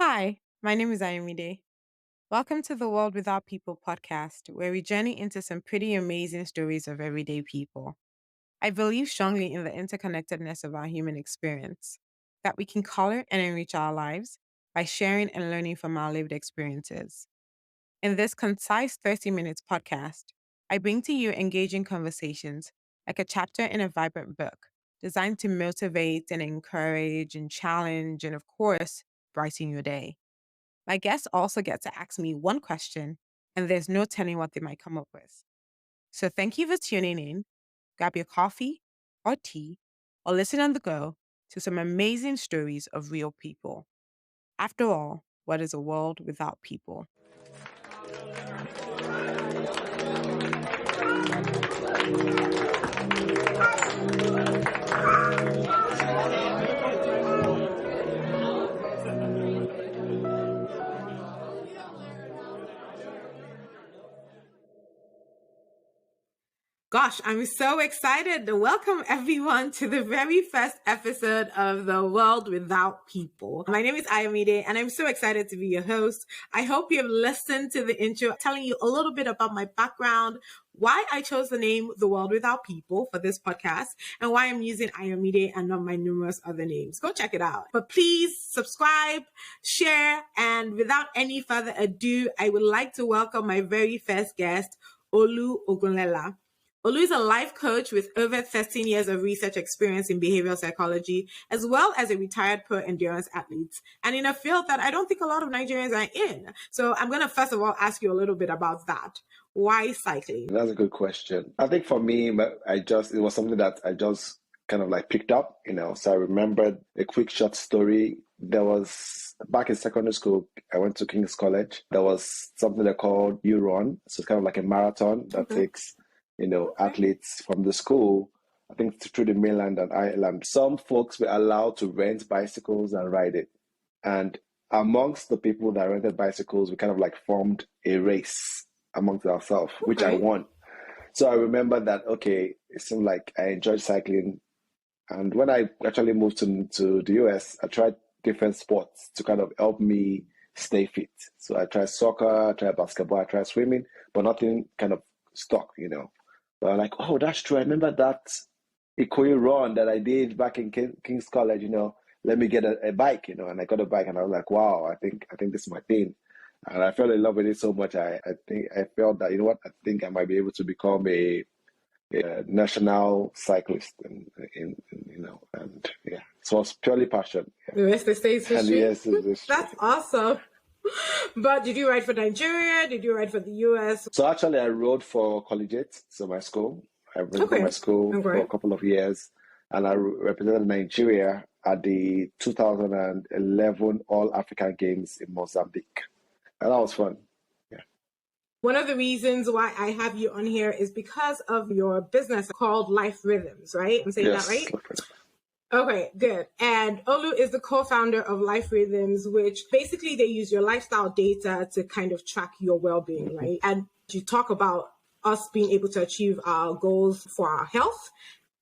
Hi, my name is Ayomide. Welcome to the World Without People podcast, where we journey into some pretty amazing stories of everyday people. I believe strongly in the interconnectedness of our human experience, that we can color and enrich our lives by sharing and learning from our lived experiences. In this concise 30 minutes podcast, I bring to you engaging conversations like a chapter in a vibrant book designed to motivate and encourage and challenge and, of course, brighten your day. My guests also get to ask me one question, and there's no telling what they might come up with. So thank you for tuning in. Grab your coffee or tea or listen on the go to some amazing stories of real people. After all, what is a world without people? Gosh, I'm so excited to welcome everyone to the very first episode of The World Without People. My name is Ayomide, and I'm so excited to be your host. I hope you've listened to the intro telling you a little bit about my background, why I chose the name The World Without People for this podcast, and why I'm using Ayomide and not my numerous other names. Go check it out. But please subscribe, share, and without any further ado, I would like to welcome my very first guest, Olu Ogunlela. Olu is a life coach with over 13 years of research experience in behavioral psychology, as well as a retired pro endurance athlete, and in a field that I don't think a lot of Nigerians are in. So I'm going to first of all ask you a little bit about that. Why cycling? That's a good question. I think for me, it was something that I just kind of like picked up. So I remembered a quick short story. There was back in secondary school, I went to King's College. There was something they called U-Run. So it's kind of like a marathon that takes athletes from the school, I think through the mainland and island. Some folks were allowed to rent bicycles and ride it. And amongst the people that rented bicycles, we kind of like formed a race amongst ourselves, which I won. So I remember that, okay, it seemed like I enjoyed cycling. And when I actually moved to the US, I tried different sports to kind of help me stay fit. So I tried soccer, I tried basketball, I tried swimming, but nothing kind of stuck. But I'm like, oh, that's true. I remember that equate run that I did back in King's College, let me get a bike, and I got a bike and I was like, wow, I think this is my thing. And I fell in love with it so much. I think I felt that, I think I might be able to become a national cyclist and yeah. So it's purely passion. Yeah. The rest stays And history. yes, it's That's awesome. But did you ride for Nigeria? Did you ride for the US? So actually, I rode for collegiate, so my school. I rode for my school for a couple of years, and I represented Nigeria at the 2011 All African Games in Mozambique, and that was fun. Yeah. One of the reasons why I have you on here is because of your business called Life Rhythms, right? I'm saying that right? Okay, good. And Olu is the co-founder of Life Rhythms, which basically they use your lifestyle data to kind of track your well-being, right? And you talk about us being able to achieve our goals for our health,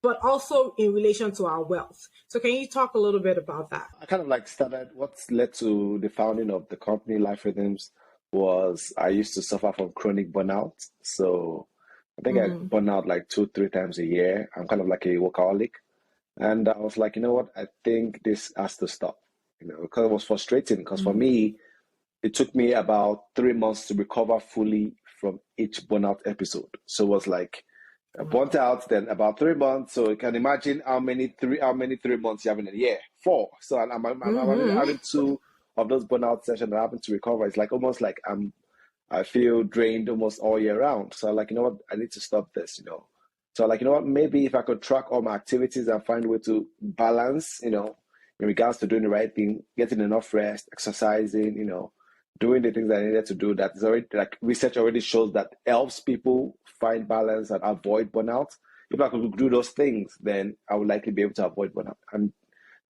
but also in relation to our wealth. So can you talk a little bit about that? I kind of like started, what's led to the founding of the company Life Rhythms was I used to suffer from chronic burnout. So I think I burn out like 2-3 times a year. I'm kind of like a workaholic. And I was like, you know what? I think this has to stop, because it was frustrating. Because for me, it took me about 3 months to recover fully from each burnout episode. So it was like I burnt out, then about 3 months. So you can imagine how many 3 months you have in a year? 4. So I'm having 2 of those burnout sessions that happen to recover. It's like almost like I feel drained almost all year round. So I'm like, you know what? I need to stop this. So like, you know what, maybe if I could track all my activities and find a way to balance, in regards to doing the right thing, getting enough rest, exercising, doing the things that I needed to do, that is already, like research already shows that helps people find balance and avoid burnout. If I could do those things, then I would likely be able to avoid burnout. And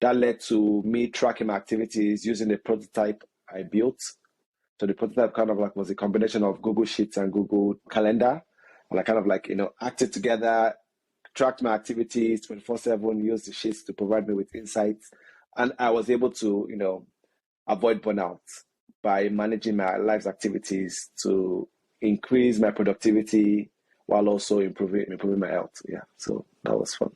that led to me tracking my activities using the prototype I built. So the prototype kind of like was a combination of Google Sheets and Google Calendar. And I kind of like, acted together, tracked my activities 24/7, used the sheets to provide me with insights. And I was able to, avoid burnout by managing my life's activities to increase my productivity while also improving my health. Yeah, so that was fun.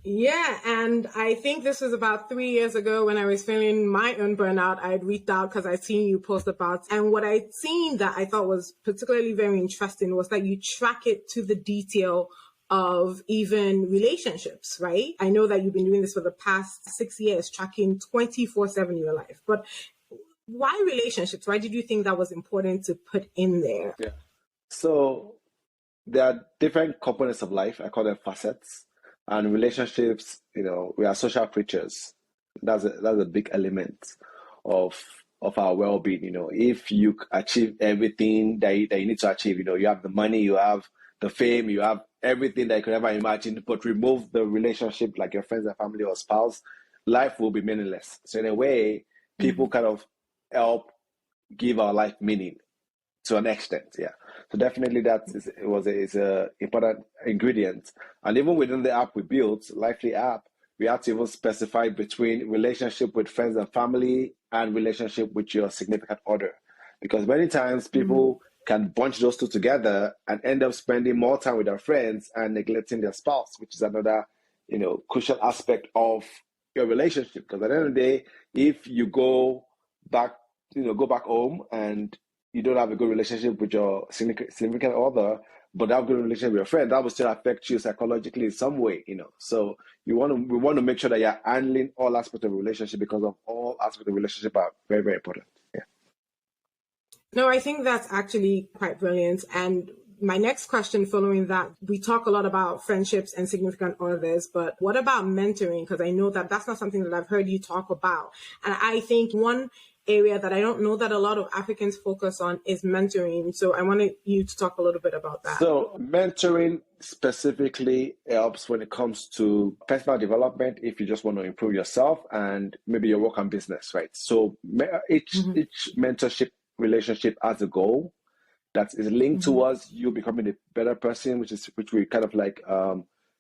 Yeah, and I think this was about 3 years ago when I was feeling my own burnout. I had reached out because I'd seen you post about, and what I'd seen that I thought was particularly very interesting was that you track it to the detail of even relationships, right? I know that you've been doing this for the past 6 years, tracking 24/7 your life, but why relationships? Why did you think that was important to put in there? Yeah. So there are different components of life. I call them facets. And relationships, we are social creatures. That's a big element of our well-being. If you achieve everything that you need to achieve, you have the money, you have the fame, you have everything that you could ever imagine, but remove the relationship, like your friends and family or spouse, life will be meaningless. So in a way, people kind of help give our life meaning to an extent, yeah. So definitely is a important ingredient. And even within the app we built, Lively app, we had to even specify between relationship with friends and family and relationship with your significant other. Because many times people can bunch those two together and end up spending more time with their friends and neglecting their spouse, which is another, crucial aspect of your relationship. Because at the end of the day, if you go back home and you don't have a good relationship with your significant other, but have a good relationship with your friend, that will still affect you psychologically in some way, So we want to make sure that you're handling all aspects of the relationship, because of all aspects of the relationship are very, very important. Yeah. No, I think that's actually quite brilliant. And my next question following that, we talk a lot about friendships and significant others, but what about mentoring? Because I know that that's not something that I've heard you talk about. And I think one area that I don't know that a lot of Africans focus on is mentoring. So I wanted you to talk a little bit about that. So mentoring specifically helps when it comes to personal development, if you just want to improve yourself and maybe your work and business, right? So each mentorship relationship has a goal that is linked towards you becoming a better person, which we kind of like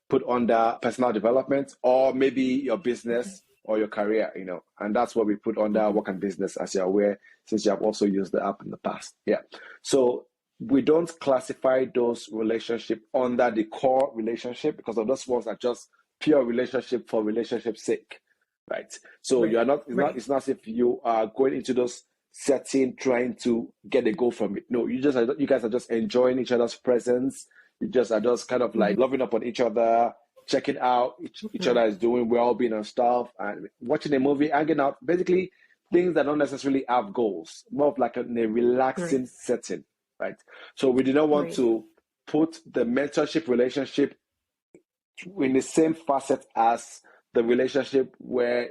put under personal development, or maybe your business or your career, and that's what we put under work and business, as you're aware, since you have also used the app in the past. Yeah. So we don't classify those relationships under the core relationship, because of those ones are just pure relationship for relationship's sake, right? So you're not, it's not as if you are going into those setting trying to get a goal from it. No, you guys are just enjoying each other's presence. You just are just kind of like loving up on each other, checking out each other is doing well-being and stuff, and watching a movie, hanging out. Basically, things that don't necessarily have goals, more of like a relaxing setting, right? So we do not want to put the mentorship relationship in the same facet as the relationship where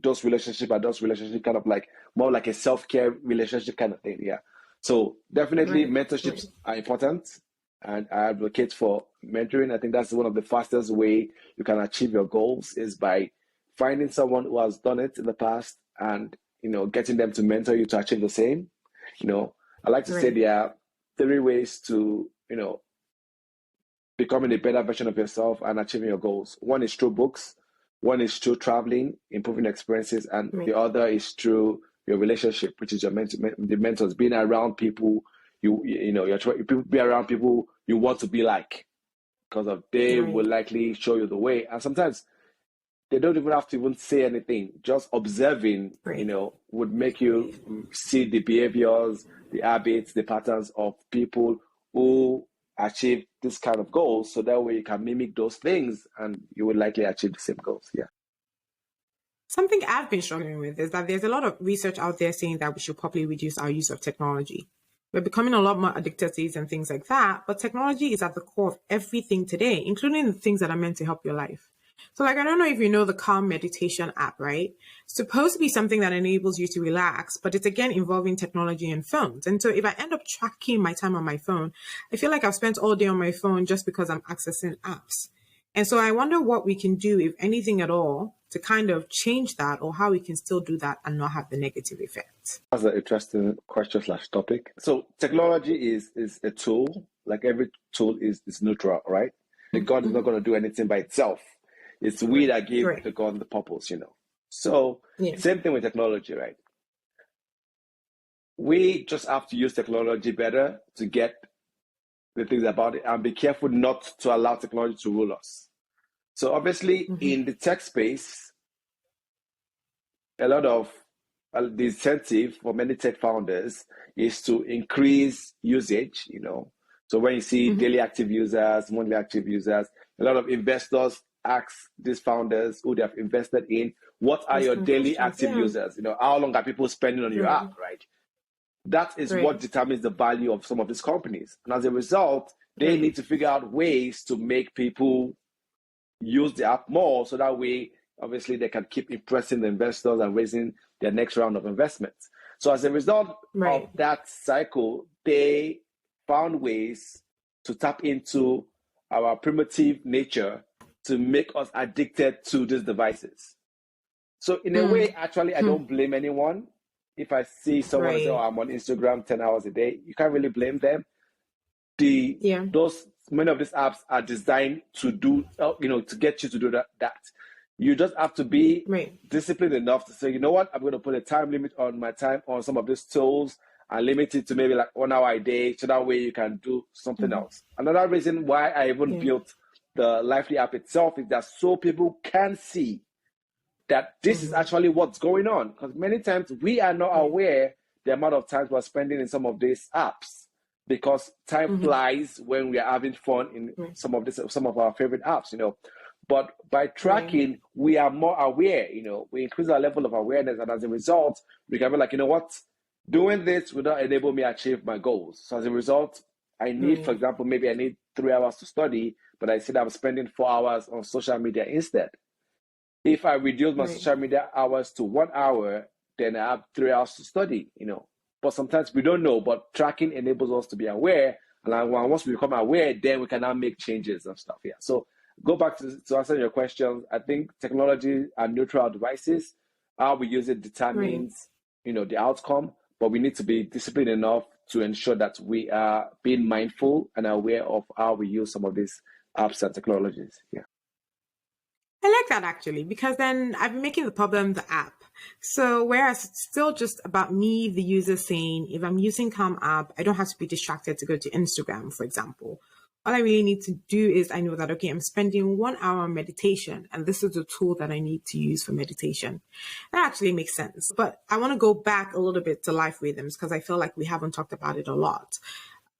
those relationships kind of like more like a self-care relationship kind of thing. Yeah. So definitely mentorships are important, and I advocate for mentoring. I think that's one of the fastest way you can achieve your goals, is by finding someone who has done it in the past and, getting them to mentor you to achieve the same. I like to say there are 3 ways to, becoming a better version of yourself and achieving your goals. One is through books. One is through traveling, improving experiences, and the other is through your relationship, which is your the mentors, being around people be around people you want to be like, because of they will likely show you the way. And sometimes they don't even have to even say anything. Just observing, would make you see the behaviors, the habits, the patterns of people who achieve this kind of goals, so that way you can mimic those things and you will likely achieve the same goals. Yeah. Something I've been struggling with is that there's a lot of research out there saying that we should probably reduce our use of technology. We're becoming a lot more addicted to it and things like that, but technology is at the core of everything today, including the things that are meant to help your life. So I don't know if you know the Calm meditation app, right? It's supposed to be something that enables you to relax, but it's again involving technology and phones. And so if I end up tracking my time on my phone, I feel like I've spent all day on my phone just because I'm accessing apps. And so I wonder what we can do, if anything at all, to kind of change that, or how we can still do that and not have the negative effects. That's an interesting question/topic. So technology is a tool. Like every tool is neutral, right? The God is not going to do anything by itself. It's we that give the God the purpose, So Yeah. same thing with technology, right? We just have to use technology better to get the things about it and be careful not to allow technology to rule us. So obviously Mm-hmm. in the tech space, a lot of the incentive for many tech founders is to increase usage, So when you see Mm-hmm. daily active users, monthly active users, a lot of investors ask these founders who they have invested in, what are Those your kind of daily questions. active Yeah. users? How long are people spending on your Right. app, right? That is what Right. determines the value of some of these companies. And as a result, they Right. need to figure out ways to make people use the app more so that way, obviously, they can keep impressing the investors and raising their next round of investments. So as a result of Right. that cycle, they found ways to tap into our primitive nature to make us addicted to these devices. So in a way, Mm. actually, I Hmm. don't blame anyone. If I see someone and say, "Oh, Right. I'm on Instagram 10 hours a day," you can't really blame them. The Yeah. those Many of these apps are designed to do, to get you to do that. You just have to be Right. disciplined enough to say, you know what, I'm going to put a time limit on my time on some of these tools and limit it to maybe like 1 hour a day, so that way you can do something Mm-hmm. else. Another reason why I even Yeah. built the Lively app itself is that so people can see that this is Mm-hmm. actually what's going on. Because many times we are not Right. aware the amount of time we're spending in some of these apps because time Mm-hmm. flies when we are having fun in Right. some of our favorite apps. But by Right. tracking, we are more aware, we increase our level of awareness, and as a result, we can be like, you know what, doing this will not enable me to achieve my goals. So as a result, I need, for Right. example, maybe I need 3 hours to study, but I said I'm spending 4 hours on social media instead. If I reduce my Right. social media hours to 1 hour, then I have 3 hours to study. But sometimes we don't know, but tracking enables us to be aware. And once we become aware, then we can now make changes and stuff. Yeah. So go back to answer your question. I think technology and neutral devices, how we use it Right. determines, the outcome, but we need to be disciplined enough to ensure that we are being mindful and aware of how we use some of these apps and technologies. Yeah. I like that actually, because then I've been making the problem the app. So whereas it's still just about me, the user, saying if I'm using Calm app, I don't have to be distracted to go to Instagram, for example. All I really need to do is I know that, okay, I'm spending 1 hour on meditation and this is the tool that I need to use for meditation. That actually makes sense. But I want to go back a little bit to life rhythms because I feel like we haven't talked about it a lot.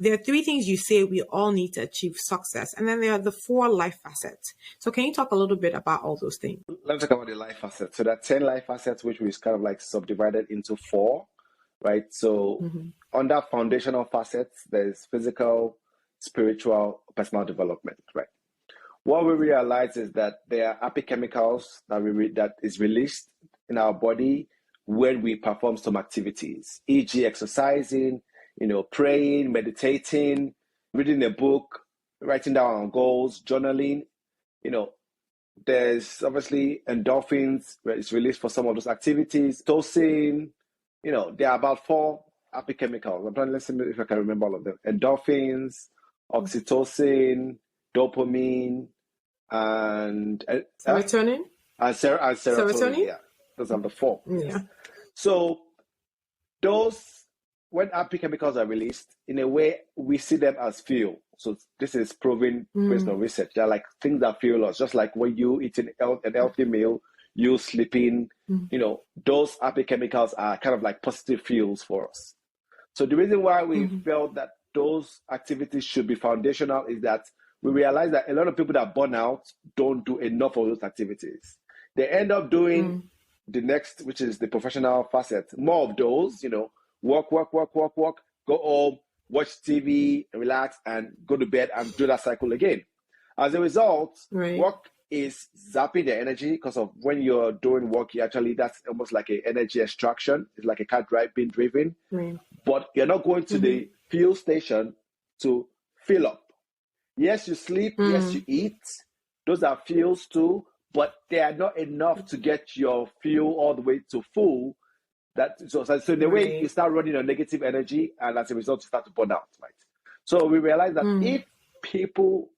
There are three things you say we all need to achieve success, and then there are the four life facets. So, can you talk a little bit about all those things? Let's talk about the life assets. So there are 10 life assets, which is kind of like subdivided into four, right? So Mm-hmm. under foundational facets, there's physical, spiritual, personal development, right? What we realize is that there are happy chemicals that is released in our body when we perform some activities, e.g., exercising, praying, meditating, reading a book, writing down our goals, journaling. You know, there's obviously endorphins where it's released for some of those activities. Tocin, there are about four happy chemicals. I'm trying to listen if I can remember all of them. Endorphins, oxytocin, dopamine, and Serotonin? serotonin. Serotonin? Yeah, those are the four. Yes. Yeah. So those, when happy chemicals are released, in a way, we see them as fuel. So this is proven based on Mm. research. They're like things that fuel us, just like when you eat an healthy meal, you sleeping, Mm. those happy chemicals are kind of like positive fuels for us. So the reason why we Mm-hmm. felt that those activities should be foundational is that we realize that a lot of people that burn out don't do enough of those activities. They end up doing Mm. the next, which is the professional facet, more of those, work, work, work, work, work, go home, watch TV, relax, and go to bed and do that cycle again. As a result, Right. work is zapping the energy because of when you're doing work, that's almost like an energy extraction. It's like a car being driven, Right. but you're not going to Mm-hmm. the fuel station to fill up. Yes, you sleep. Yes, you Mm. eat. Those are fuels too, but they are not enough to get your fuel all the way to full. So in a way, you Right. start running on negative energy, and as a result, you start to burn out, right? So we realize that Mm. if people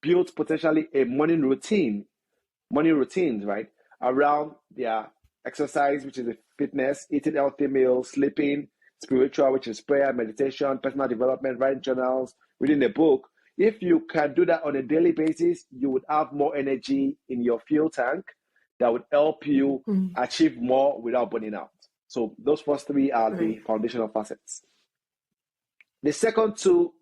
build potentially a morning routines, right, around their exercise, which is the fitness, eating healthy meals, sleeping, spiritual, which is prayer, meditation, personal development, writing journals, reading a book. If you can do that on a daily basis, you would have more energy in your fuel tank that would help you achieve more without burning out. So those first three are the Right. foundational facets. The second two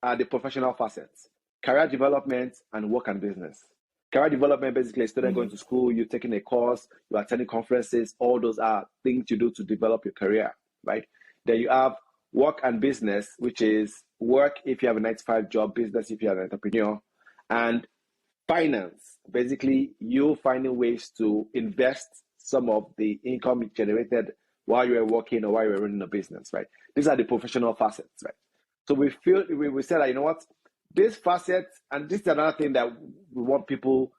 are the professional facets: career development and work and business. Career development, basically, a student going to school, you taking a course, you attending conferences, all those are things you do to develop your career, right? Then you have work and business, which is work if you have a 9 to 5 job, business if you are an entrepreneur, and finance, basically you finding ways to invest some of the income generated while you were working or while you were running a business, right? These are the professional facets, right? So we said that, you know what, this facet, and this is another thing that we want people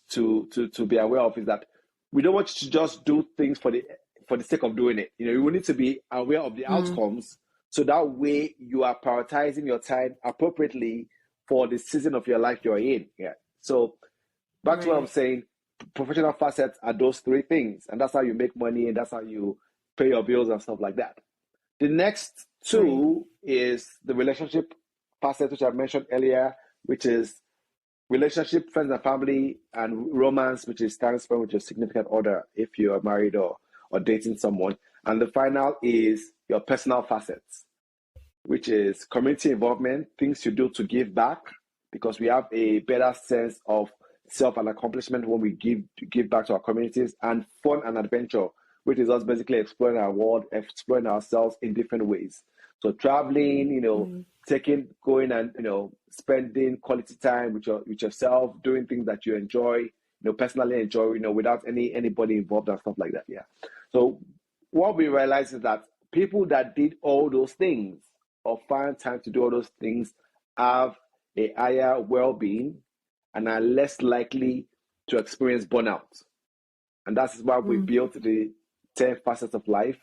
to be aware of, is that we don't want you to just do things for the sake of doing it. You know, you need to be aware of the outcomes, so that way you are prioritizing your time appropriately for the season of your life you're in. Yeah. So back to what I'm Right. saying, professional facets are those three things, and that's how you make money, and that's how you pay your bills and stuff like that. The next Right. two is the relationship facet, which I mentioned earlier, which is relationship, friends and family, and romance, which is time spent with your significant other if you are married or dating someone. And the final is your personal facets, which is community involvement, things you do to give back, because we have a better sense of self and accomplishment when we give back to our communities, and fun and adventure, which is us basically exploring our world, exploring ourselves in different ways. So traveling, going and spending quality time with yourself, doing things that you enjoy, personally enjoy, without anybody involved and stuff like that. Yeah. So what we realize is that people that did all those things or find time to do all those things have a higher well-being and are less likely to experience burnout. And that's why we built the 10 facets of life.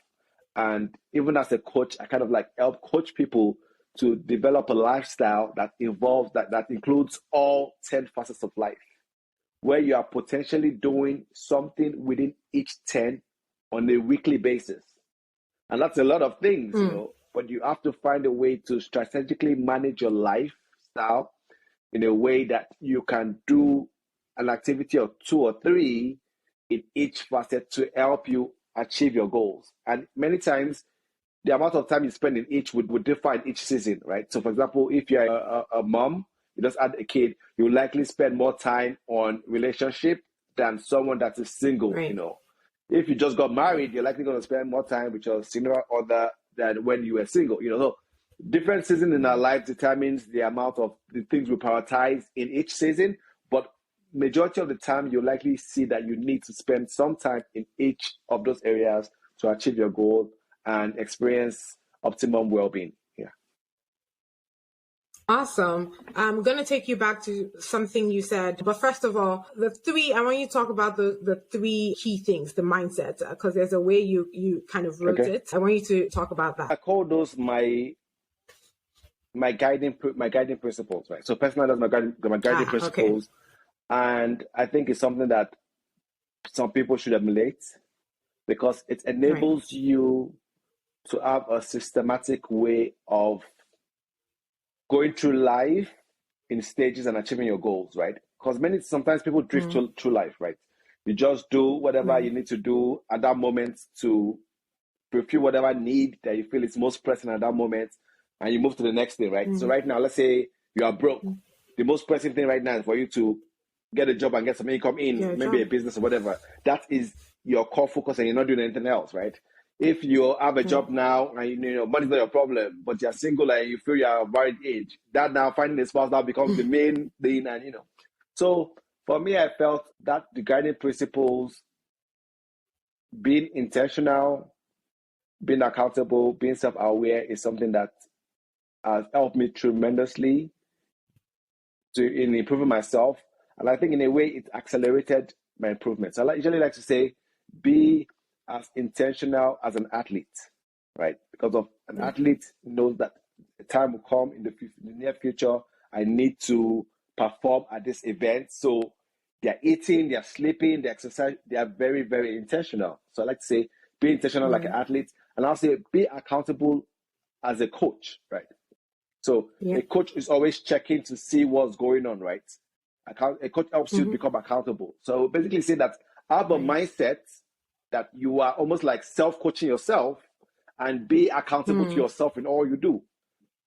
And even as a coach, I kind of like help coach people to develop a lifestyle that involves that includes all 10 facets of life, where you are potentially doing something within each 10 on a weekly basis. And that's a lot of things, but you have to find a way to strategically manage your lifestyle in a way that you can do an activity or two or three in each facet to help you achieve your goals. And many times, the amount of time you spend in each would differ in each season, right? So, for example, if you're a mom, you just had a kid, you will likely spend more time on relationship than someone that is single. Right. If you just got Right. married, you're likely going to spend more time with your significant other than when you were single. So different season in our life determines the amount of the things we prioritize in each season, but majority of the time you'll likely see that you need to spend some time in each of those areas to achieve your goal and experience optimum well-being. Yeah. Awesome. I'm going to take you back to something you said. But first of all, I want you to talk about the three key things, the mindset, because there's a way you kind of wrote Okay. it. I want you to talk about I that. call those my guiding principles, right? So personally, that's my guiding Okay. principles, and I think it's something that some people should emulate because it Right. enables you to have a systematic way of going through life in stages and achieving your goals, right? Because sometimes people drift through life, right? You just do whatever you Right. need to do at that moment to fulfill whatever need that you feel is most pressing at that moment, and you move to the next thing, right? So right now, let's say you are broke. The most pressing thing right now is for you to get a job and get some income in, Yeah, maybe a job. business or whatever. That is your core focus, and you're not doing anything else, right? If you have a Right. job now and money's not your problem, but you're single and you feel you're married age, that now finding a spouse now becomes the main thing, and So for me, I felt that the guiding principles, being intentional, being accountable, being self-aware, is something that has helped me tremendously in improving myself. And I think in a way it accelerated my improvements. Usually like to say, be as intentional as an athlete, right? Because of an athlete knows that the time will come in the near future, I need to perform at this event. So they're eating, they're sleeping, they exercise, they are very, very intentional. So I like to say, be intentional like an Right. athlete, and I'll say be accountable as a coach, right? So Yeah. a coach is always checking to see what's going on, right? A coach helps you Mm-hmm. become accountable. So basically say that have a Right. mindset that you are almost like self-coaching yourself and be accountable to Mm. yourself in all you do.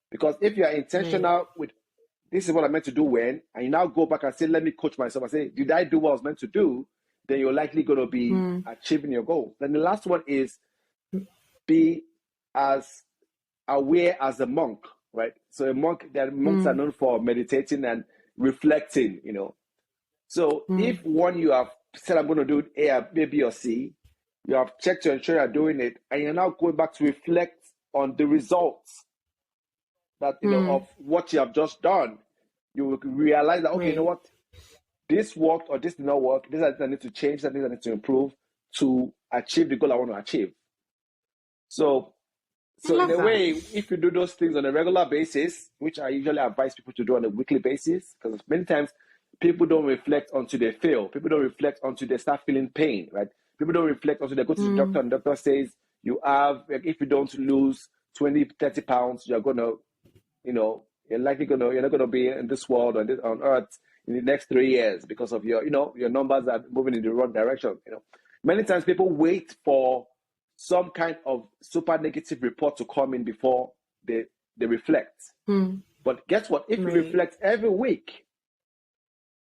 Because if you are Right. intentional with this is what I meant to do when, and you now go back and say, let me coach myself and say, did I do what I was meant to do? Then you're likely going to be Mm. achieving your goal. Then the last one is be as aware as a monk, right? So a monk, that monks are Mm. known for meditating and reflecting, you know. So Mm. if one you have said I'm going to do A, B, or C, you have checked to ensure you're doing it, and you're now going back to reflect on the results that Mm. of what you have just done. You will realize that okay, you know Right. what, this worked or this did not work. This I need to change. That I need to improve to achieve the goal I want to achieve. So I So in love a that. way, if you do those things on a regular basis, which I usually advise people to do on a weekly basis, because many times people don't reflect until they fail. People don't reflect until they start feeling pain, right? People don't reflect until they go to the doctor Mm. and the doctor says you have, like, if you don't lose 20, 30 pounds, you're gonna, you're not gonna be in this world or on earth in the next 3 years because of your numbers are moving in the wrong direction. Many times people wait for some kind of super negative report to come in before they reflect. Mm. But guess what? If you Right. reflect every week,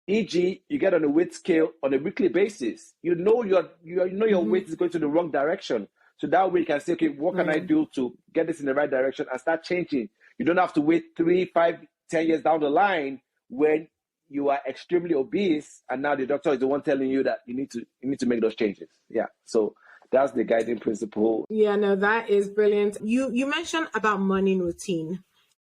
e.g., you get on a weight scale on a weekly basis, your Mm-hmm. weight is going to the wrong direction. So that way you can say, okay, what can I Right. do to get this in the right direction and start changing? You don't have to wait 3, 5, 10 years down the line when you are extremely obese and now the doctor is the one telling you that you need to make those changes. Yeah. So that's the guiding principle. Yeah, no, that is brilliant. You mentioned about morning routine,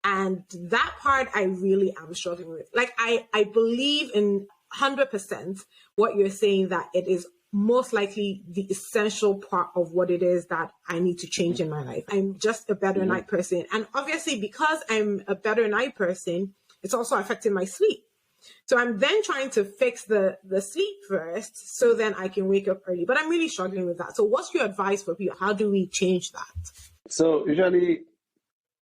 and that part I really am struggling with. Like I believe in 100% what you're saying, that it is most likely the essential part of what it is that I need to change in my life. I'm just a better Mm-hmm. night person, and obviously because I'm a better night person, it's also affecting my sleep. So I'm then trying to fix the sleep first so then I can wake up early. But I'm really struggling with that. So what's your advice for people? How do we change that? So usually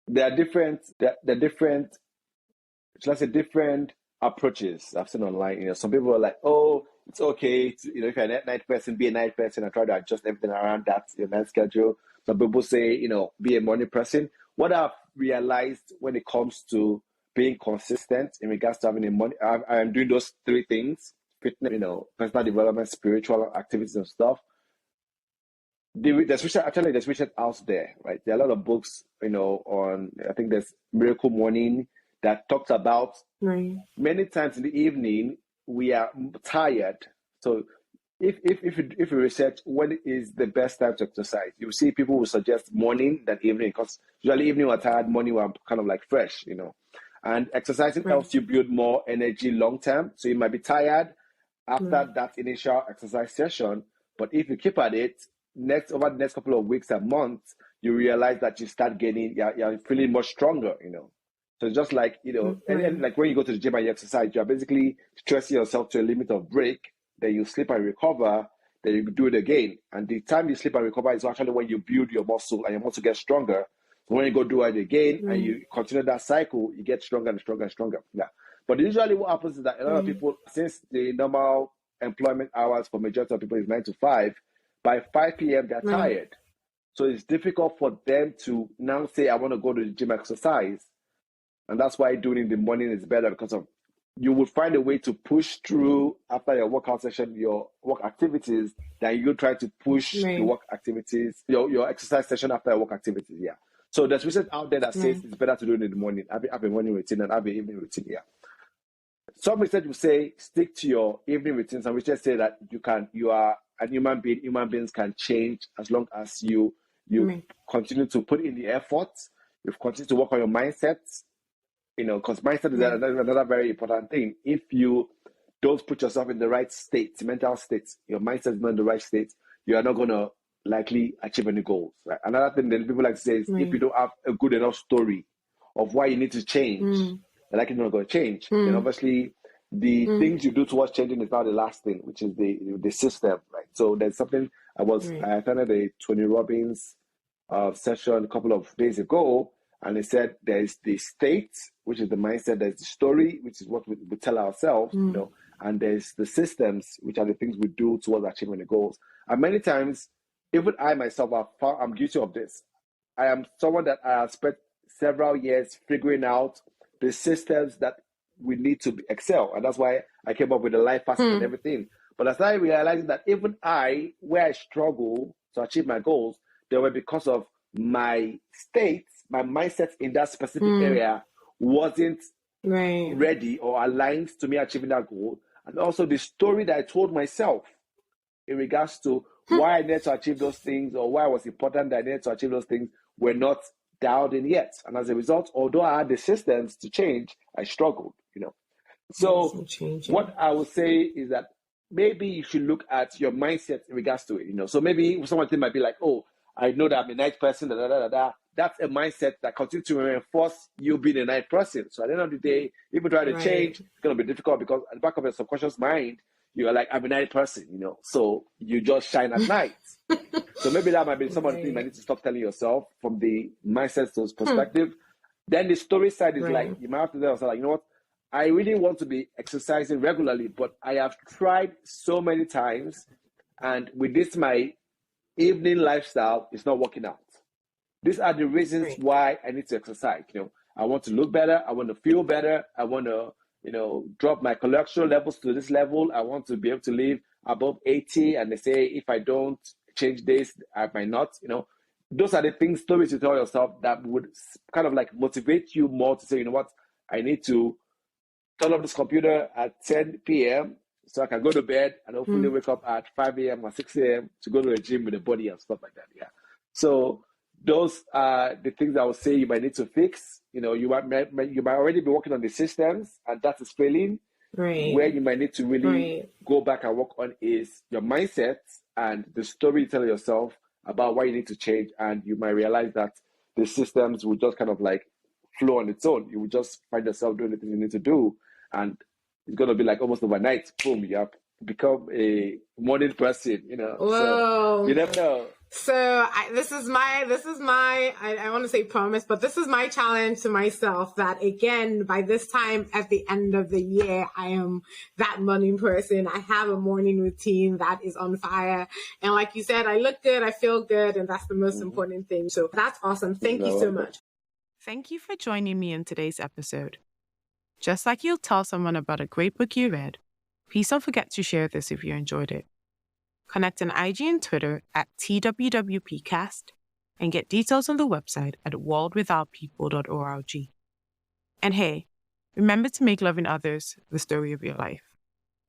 there are different, should I say, different approaches I've seen online. Some people are like, oh, it's okay to, if you're a night person, be a night person and try to adjust everything around that, your night schedule. Some people say, be a morning person. What I've realized when it comes to being consistent in regards to having a morning, I'm doing those three things: fitness, personal development, spiritual activities and stuff. There's research out there, right? There are a lot of books, on, I think there's Miracle Morning that talks about Right. many times in the evening we are tired. So if you research when is the best time to exercise, you see people will suggest morning than evening, because usually evening we're tired, morning we're kind of like fresh. And exercising Right. helps you build more energy long term. So you might be tired Right. after that initial exercise session, but if you keep at it, over the next couple of weeks and months, you realize that you start getting, you're feeling much stronger. So it's just like, and Right. like when you go to the gym and you exercise, you're basically stressing yourself to a limit of break, then you sleep and recover, then you do it again. And the time you sleep and recover is actually when you build your muscle and your muscle gets stronger. So when you go do it again and Right. you continue that cycle, you get stronger and stronger and stronger. Yeah. But usually what happens is that a lot of Right. people, since the normal employment hours for majority of people is 9 to 5, by 5 p.m. they're Right. tired. So it's difficult for them to now say, I want to go to the gym exercise. And that's why doing it in the morning is better, because of you would find a way to push through after your workout session, your work activities, than you try to push the Right. work activities, your exercise session after your work activities. Yeah. So there's research out there that says Right. it's better to do it in the morning, have a morning routine and have an evening routine. Yeah. Some research will say stick to your evening routine. Some research say that you are a human being. Human beings can change as long as you Right. continue to put in the effort. You continue to work on your mindset. Because mindset is Right. another very important thing. If you don't put yourself in the right state, mental state, your mindset is not in the right state, you are not going to likely achieve any goals. Right? Another thing that people like to say is if you Right. don't have a good enough story of why you need to change, Mm. you're likely not going to change. Then Mm. obviously the Mm, things you do towards changing is not the last thing, which is the system, right? So there's something right. I attended a Tony Robbins session a couple of days ago, and they said there's the state, which is the mindset, there's the story, which is what we tell ourselves, Mm, and there's the systems, which are the things we do towards achieving the goals. And many times, even I myself, I'm guilty of this. I am someone that I have spent several years figuring out the systems that we need to excel. And that's why I came up with the life facet and mm, everything. But I started realizing that even where I struggle to achieve my goals, they were because of my state, my mindset in that specific mm, area wasn't right. ready or aligned to me achieving that goal. And also the story that I told myself in regards to why I needed to achieve those things or why it was important that I needed to achieve those things were not dialed in yet. And as a result, although I had the systems to change, I struggled. Yes, So I'm changing. what I would say is that maybe you should look at your mindset in regards to it. So maybe someone might be like, oh, I know that I'm a night person, da, da, da, da, da. That's a mindset that continues to reinforce you being a night person. So at the end of the day, if you try to Right. change, it's going to be difficult because at the back of your subconscious mind, you're like, I'm a night person. So you just shine at night. So maybe that might be some of the things you might Right. need to stop telling yourself from the mindset Hmm. perspective. Then the story side is like, Right. you might have to tell yourself, like, you know what? I really want to be exercising regularly, but I have tried so many times. And with this, my evening lifestyle is not working out. These are the reasons Right. why I need to exercise. I want to look better. I want to feel better. I want to, drop my cholesterol levels to this level. I want to be able to live above 80. And they say, if I don't change this, I might not. Those are the things, stories you tell yourself that would kind of like motivate you more to say, you know what, I need to turn off this computer at 10 p.m. so I can go to bed and hopefully Mm, wake up at 5 a.m. or 6 a.m. to go to a gym with the body and stuff like that. Yeah. So those are the things I would say you might need to fix. You might already be working on the systems and that is failing. Where right. you might need to really Right. go back and work on is your mindset and the story you tell yourself about why you need to change. And you might realize that the systems will just kind of like flow on its own. You will just find yourself doing the things you need to do. And it's going to be like almost overnight, boom, you have become a morning person. So you Whoa. never know. This is my I want to say promise, but this is my challenge to myself that again by this time at the end of the year I am that morning person. I have a morning routine that is on fire, and like you said, I look good, I feel good, and that's the most Mm-hmm. important thing. So that's awesome. Thank you You're so welcome. much. Thank you for joining me in today's episode. Just like you'll tell someone about a great book you read, please don't forget to share this if you enjoyed it. Connect on IG and Twitter at TWWPcast and get details on the website at worldwithoutpeople.org. And hey, remember to make loving others the story of your life.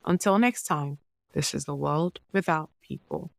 Until next time, this is The World Without People.